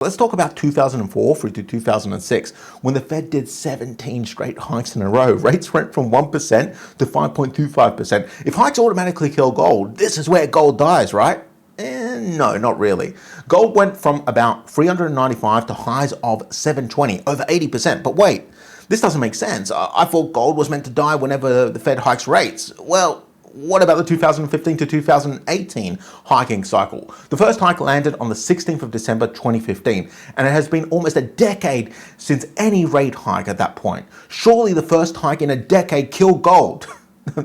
Let's talk about 2004 through to 2006, when the Fed did 17 straight hikes in a row. Rates went from 1% to 5.25%. If hikes automatically kill gold, this is where gold dies, right? No, not really. Gold went from about 395 to highs of 720, over 80%. But wait, this doesn't make sense. I thought gold was meant to die whenever the Fed hikes rates. Well, what about the 2015 to 2018 hiking cycle? The first hike landed on the 16th of December 2015, and it has been almost a decade since any rate hike at that point. Surely the first hike in a decade killed gold.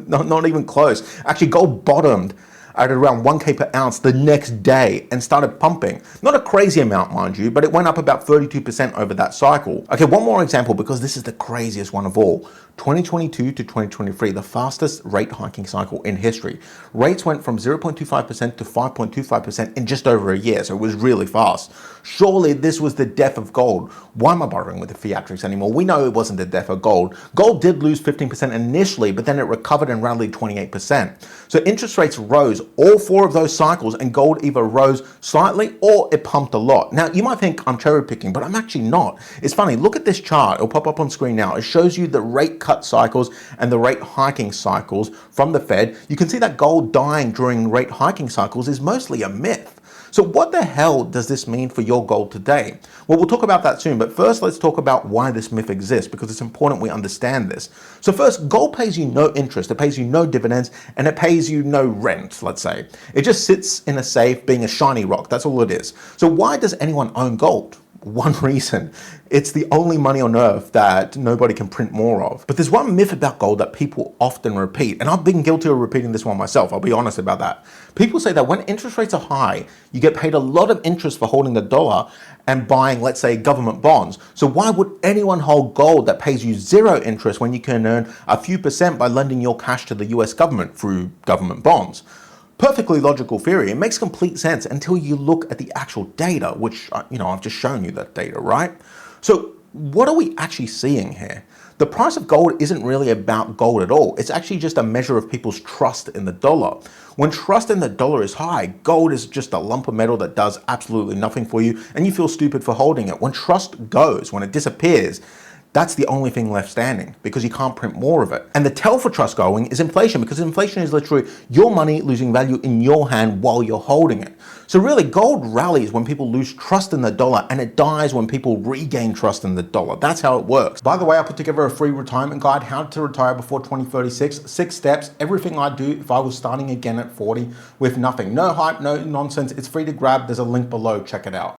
Not even close. Actually, gold bottomed at around 1K per ounce the next day and started pumping. Not a crazy amount, mind you, but it went up about 32% over that cycle. Okay, one more example, because this is the craziest one of all. 2022 to 2023, the fastest rate hiking cycle in history. Rates went from 0.25% to 5.25% in just over a year, so it was really fast. Surely this was the death of gold. Why am I bothering with the theatrics anymore? We know it wasn't the death of gold. Gold did lose 15% initially, but then it recovered and rallied 28%. So interest rates rose all four of those cycles, and gold either rose slightly or it pumped a lot. Now, you might think I'm cherry picking, but I'm actually not. It's funny, look at this chart. It'll pop up on screen now. It shows you the rate cut cycles and the rate hiking cycles from the Fed. You can see that gold dying during rate hiking cycles is mostly a myth. So what the hell does this mean for your gold today? Well, we'll talk about that soon, but first let's talk about why this myth exists, because it's important we understand this. So first, gold pays you no interest, it pays you no dividends, and it pays you no rent, let's say. It just sits in a safe being a shiny rock, that's all it is. So why does anyone own gold? One reason. It's the only money on earth that nobody can print more of. But there's one myth about gold that people often repeat, and I've been guilty of repeating this one myself, I'll be honest about that. People say that when interest rates are high, you get paid a lot of interest for holding the dollar and buying, let's say, government bonds. So why would anyone hold gold that pays you zero interest when you can earn a few percent by lending your cash to the US government through government bonds? Perfectly logical theory. It makes complete sense until you look at the actual data, which, I've just shown you that data, right? So what are we actually seeing here? The price of gold isn't really about gold at all. It's actually just a measure of people's trust in the dollar. When trust in the dollar is high, gold is just a lump of metal that does absolutely nothing for you, and you feel stupid for holding it. When trust goes, when it disappears, that's the only thing left standing, because you can't print more of it. And the tell for trust going is inflation, because inflation is literally your money losing value in your hand while you're holding it. So really, gold rallies when people lose trust in the dollar, and it dies when people regain trust in the dollar. That's how it works. By the way, I put together a free retirement guide, how to retire before 2036, 6 steps, everything I'd do if I was starting again at 40 with nothing. No hype, no nonsense. It's free to grab. There's a link below. Check it out.